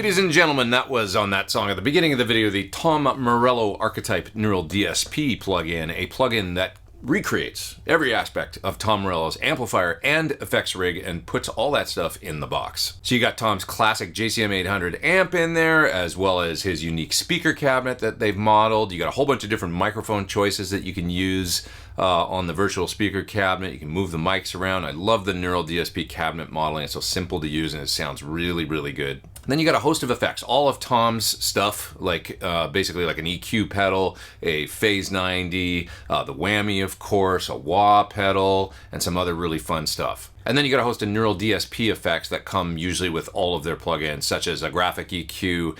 Ladies and gentlemen, that was on that song at the beginning of the video, the Tom Morello Archetype Neural DSP plugin, a plugin that recreates every aspect of Tom Morello's amplifier and effects rig and puts all that stuff in the box. So you got Tom's classic JCM 800 amp in there, as well as his unique speaker cabinet that they've modeled. You got a whole bunch of different microphone choices that you can use on the virtual speaker cabinet. You can move the mics around. I love the Neural DSP cabinet modeling. It's so simple to use and it sounds really, really good. And then you got a host of effects, all of Tom's stuff, like basically like an EQ pedal, a Phase 90, the whammy, of course, a wah pedal, and some other really fun stuff. And then you got a host of Neural DSP effects that come usually with all of their plugins, such as a graphic EQ.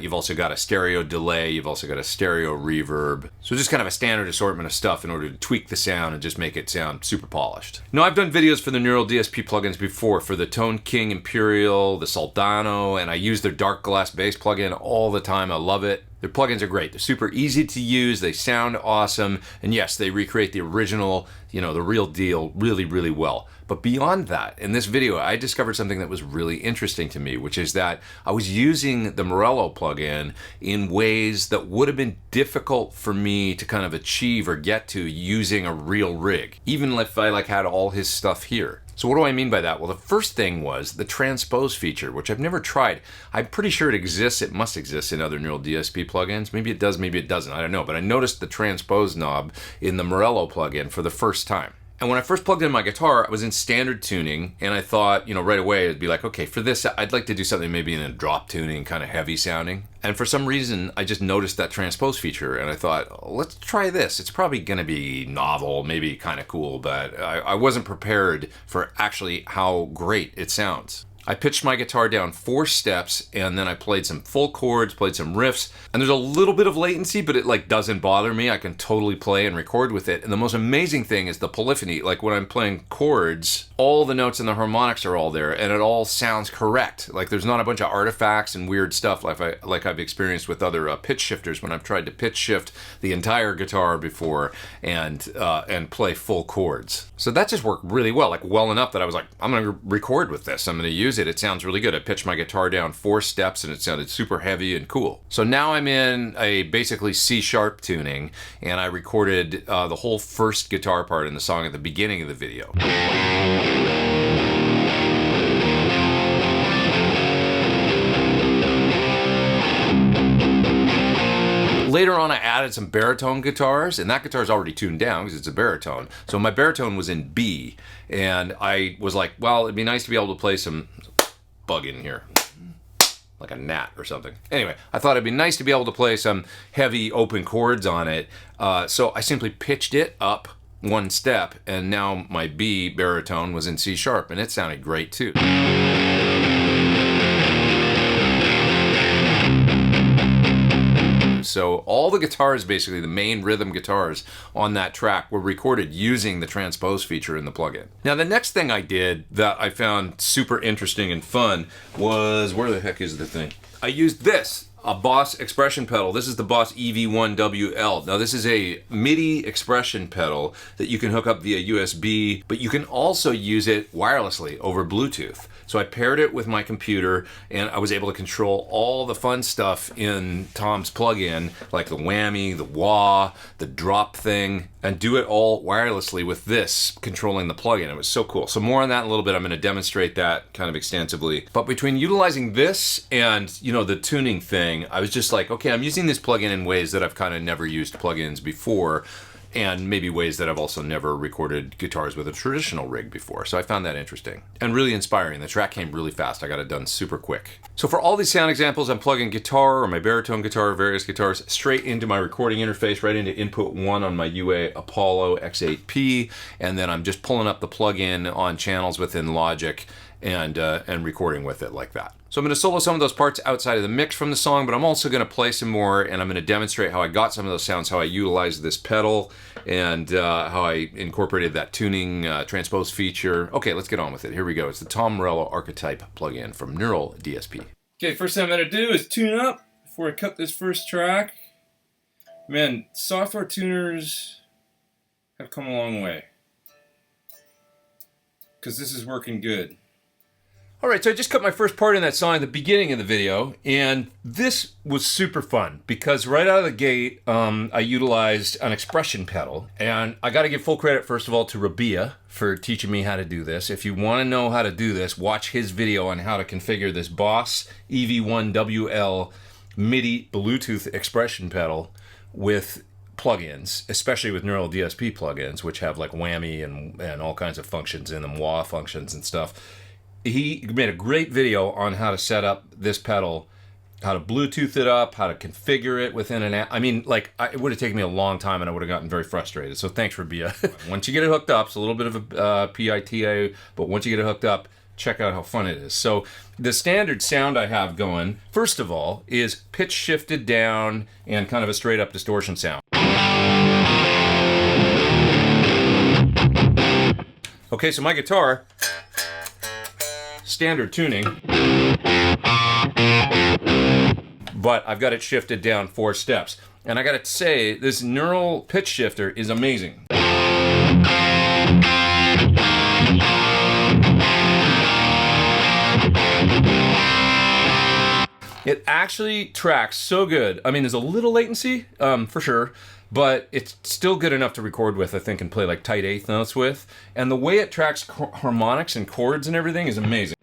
You've also got a stereo delay. You've also got a stereo reverb. So just kind of a standard assortment of stuff in order to tweak the sound and just make it sound super polished. Now, I've done videos for the Neural DSP plugins before for the Tone King Imperial, the Soldano, and I use their Dark Glass Bass plugin all the time. I love it. Their plugins are great. They're super easy to use. They sound awesome. And yes, they recreate the original, the real deal really, really well. But beyond that, in this video, I discovered something that was really interesting to me, which is that I was using the Morello plugin in ways that would have been difficult for me to kind of achieve or get to using a real rig, even if I had all his stuff here. So what do I mean by that? Well, the first thing was the transpose feature, which I've never tried. I'm pretty sure it exists. It must exist in other Neural DSP plugins. Maybe it does, maybe it doesn't. I don't know. But I noticed the transpose knob in the Morello plugin for the first time. And when I first plugged in my guitar, I was in standard tuning, and I thought, right away, it'd be like, okay, for this, I'd like to do something maybe in a drop tuning, kind of heavy sounding. And for some reason, I just noticed that transpose feature, and I thought, let's try this. It's probably going to be novel, maybe kind of cool, but I wasn't prepared for actually how great it sounds. I pitched my guitar down 4 steps, and then I played some full chords, played some riffs, and there's a little bit of latency, but it doesn't bother me. I can totally play and record with it. And the most amazing thing is the polyphony. Like when I'm playing chords, all the notes and the harmonics are all there, and it all sounds correct. Like there's not a bunch of artifacts and weird stuff like I've experienced with other pitch shifters when I've tried to pitch shift the entire guitar before and play full chords. So that just worked really well, well enough that I was like, I'm gonna record with this. I'm gonna use it. It sounds really good. I pitched my guitar down 4 steps and it sounded super heavy and cool. So now I'm in a basically C# tuning, and I recorded the whole first guitar part in the song at the beginning of the video. Later on, I added some baritone guitars, and that guitar is already tuned down because it's a baritone. So my baritone was in B, and I was like, well, it'd be nice to be able to play some bug in here, like a gnat or something. Anyway, I thought it'd be nice to be able to play some heavy open chords on it. So I simply pitched it up 1 step, and now my B baritone was in C#, and it sounded great too. So all the guitars, basically the main rhythm guitars on that track, were recorded using the transpose feature in the plugin. Now the next thing I did that I found super interesting and fun was, where the heck is the thing? I used this, a Boss expression pedal. This is the Boss EV1WL. Now this is a MIDI expression pedal that you can hook up via USB, but you can also use it wirelessly over Bluetooth. So I paired it with my computer, and I was able to control all the fun stuff in Tom's plugin, like the whammy, the wah, the drop thing, and do it all wirelessly with this controlling the plugin. It was so cool. So more on that in a little bit. I'm going to demonstrate that kind of extensively. But between utilizing this and, the tuning thing, I was just like, okay, I'm using this plugin in ways that I've kind of never used plugins before, and maybe ways that I've also never recorded guitars with a traditional rig before. So I found that interesting and really inspiring. The track came really fast. I got it done super quick. So for all these sound examples, I'm plugging guitar or my baritone guitar, various guitars, straight into my recording interface, right into input 1 on my UA Apollo X8P, and then I'm just pulling up the plugin on channels within Logic and recording with it like that. So I'm going to solo some of those parts outside of the mix from the song, but I'm also going to play some more, and I'm going to demonstrate how I got some of those sounds, how I utilized this pedal, and how I incorporated that tuning transpose feature. Okay, let's get on with it. Here we go. It's the Tom Morello Archetype plugin from Neural DSP. Okay, first thing I'm going to do is tune up before I cut this first track. Man, software tuners have come a long way, because this is working good. All right, so I just cut my first part in that song at the beginning of the video, and this was super fun because right out of the gate, I utilized an expression pedal, and I got to give full credit, first of all, to Rabia for teaching me how to do this. If you want to know how to do this, watch his video on how to configure this Boss EV1WL MIDI Bluetooth expression pedal with plugins, especially with Neural DSP plugins, which have like whammy and all kinds of functions in them, wah functions and stuff. He made a great video on how to set up this pedal, how to Bluetooth it up, how to configure it within an app. I mean, like, it would have taken me a long time and I would have gotten very frustrated. So thanks, Rabia. Once you get it hooked up, it's a little bit of a PITA, but once you get it hooked up, check out how fun it is. So the standard sound I have going, first of all, is pitch shifted down and kind of a straight up distortion sound. Okay, so my guitar, standard tuning, but I've got it shifted down 4 steps. And I gotta say, this neural pitch shifter is amazing. It actually tracks so good. I mean, there's a little latency, for sure, but it's still good enough to record with, I think, and play like tight eighth notes with. And the way it tracks harmonics and chords and everything is amazing.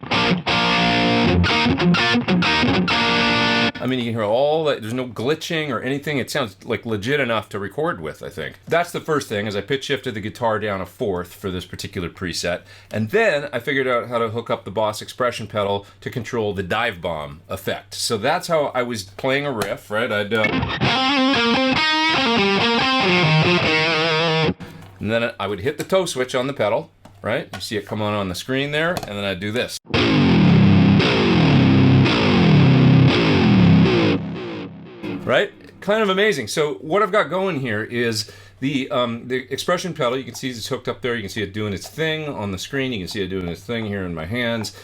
I mean, you can hear all that. There's no glitching or anything. It sounds like legit enough to record with, I think. That's the first thing, is I pitch shifted the guitar down a 4th for this particular preset. And then I figured out how to hook up the Boss expression pedal to control the dive bomb effect. So that's how I was playing a riff, right? And then I would hit the toe switch on the pedal, right? You see it come on the screen there, and then I'd do this. Right? Kind of amazing. So what I've got going here is the expression pedal. You can see it's hooked up there. You can see it doing its thing on the screen. You can see it doing its thing here in my hands.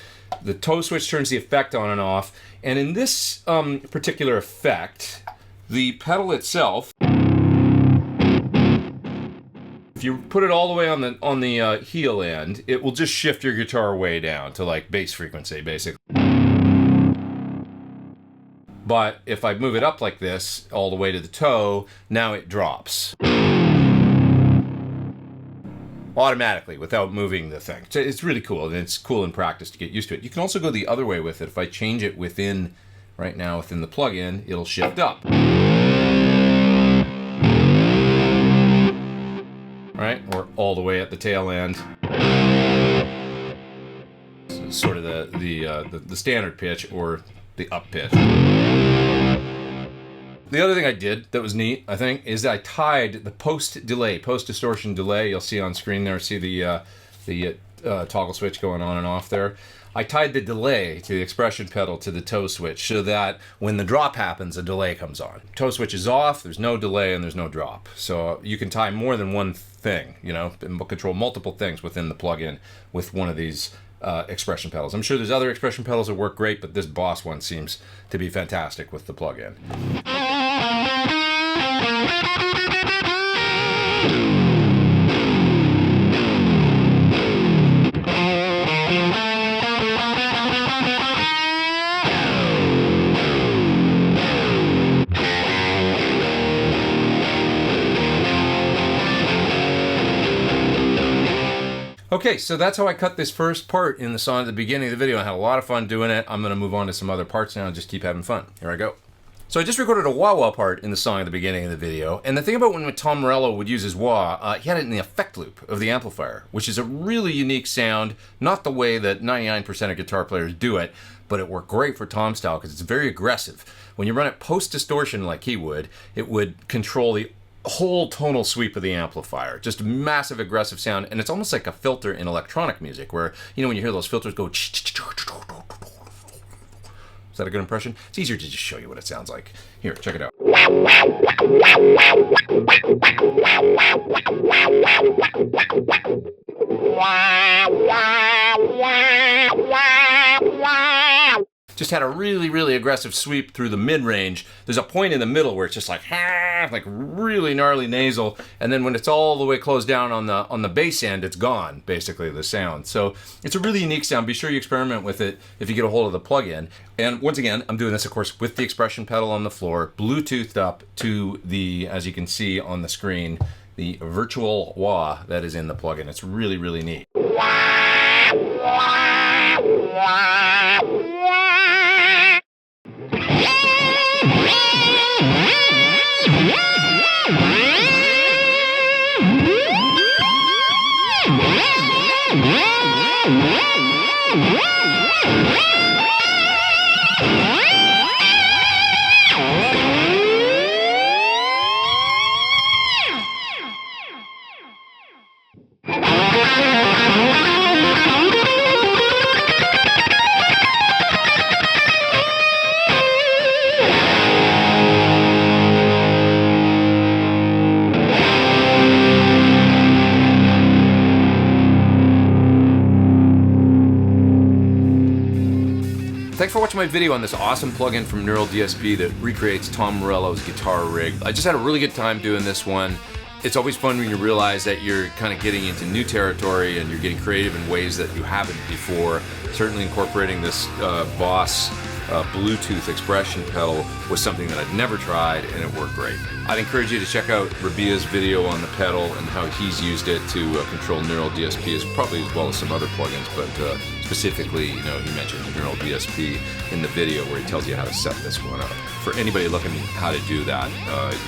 The toe switch turns the effect on and off. And in this particular effect, the pedal itself, if you put it all the way on the heel end, it will just shift your guitar way down to like bass frequency, basically. But if I move it up like this, all the way to the toe, now it drops automatically without moving the thing. So it's really cool, and it's cool in practice to get used to it. You can also go the other way with it. If I change it within, right now within the plugin, it'll shift up. Right, or all the way at the tail end. So sort of the standard pitch or the up pitch. The other thing I did that was neat, I think, is I tied the post-distortion delay. You'll see on screen there, see the toggle switch going on and off there. I tied the delay to the expression pedal to the toe switch so that when the drop happens, a delay comes on. Toe switch is off, there's no delay and there's no drop. So you can tie more than one thing, you know, and control multiple things within the plugin with one of these expression pedals. I'm sure there's other expression pedals that work great, but this Boss one seems to be fantastic with the plugin. Okay, so that's how I cut this first part in the song at the beginning of the video. I had a lot of fun doing it. I'm going to move on to some other parts now and just keep having fun. Here I go. So I just recorded a wah-wah part in the song at the beginning of the video. And the thing about when Tom Morello would use his wah, he had it in the effect loop of the amplifier, which is a really unique sound. Not the way that 99% of guitar players do it, but it worked great for Tom style because it's very aggressive. When you run it post-distortion like he would, it would control the whole tonal sweep of the amplifier. Just a massive aggressive sound, and it's almost like a filter in electronic music where, you know, when you hear those filters go, is that a good impression? It's easier to just show you what it sounds like. Here, check it out. just had a really aggressive sweep through the mid-range. There's a point in the middle where it's just like really gnarly nasal, and then when it's all the way closed down on the bass end, it's gone, basically, the sound. So it's a really unique sound. Be sure you experiment with it if you get a hold of the plugin. And once again, I'm doing this, of course, with the expression pedal on the floor, Bluetoothed up to the, as you can see on the screen, the virtual wah that is in the plugin. It's really neat. Thanks for watching my video on this awesome plugin from Neural DSP that recreates Tom Morello's guitar rig. I just had a really good time doing this one. It's always fun when you realize that you're kind of getting into new territory and you're getting creative in ways that you haven't before. Certainly incorporating this Boss Bluetooth expression pedal was something that I'd never tried, and it worked great. I'd encourage you to check out Rabia's video on the pedal and how he's used it to control Neural DSP, as well as some other plugins, but specifically, you know, he mentioned Neural DSP in the video where he tells you how to set this one up. For anybody looking how to do that,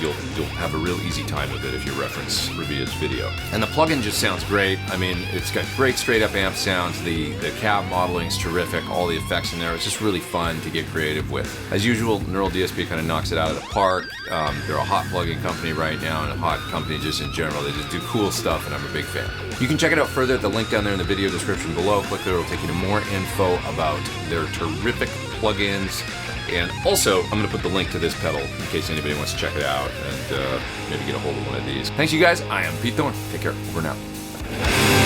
you'll have a real easy time with it if you reference Rabia's video. And the plugin just sounds great. I mean, it's got great straight-up amp sounds. The cab modeling is terrific. All the effects in there. It's just really fun to get creative with. As usual, Neural DSP kind of knocks it out of the park. They're a hot plugin company right now, and a hot company just in general. They just do cool stuff, and I'm a big fan. You can check it out further at the link down there in the video description below. Click there, it'll take you to more info about their terrific plugins. And also, I'm going to put the link to this pedal in case anybody wants to check it out and maybe get a hold of one of these. Thanks, you guys. I am Pete Thorne. Take care. Over now.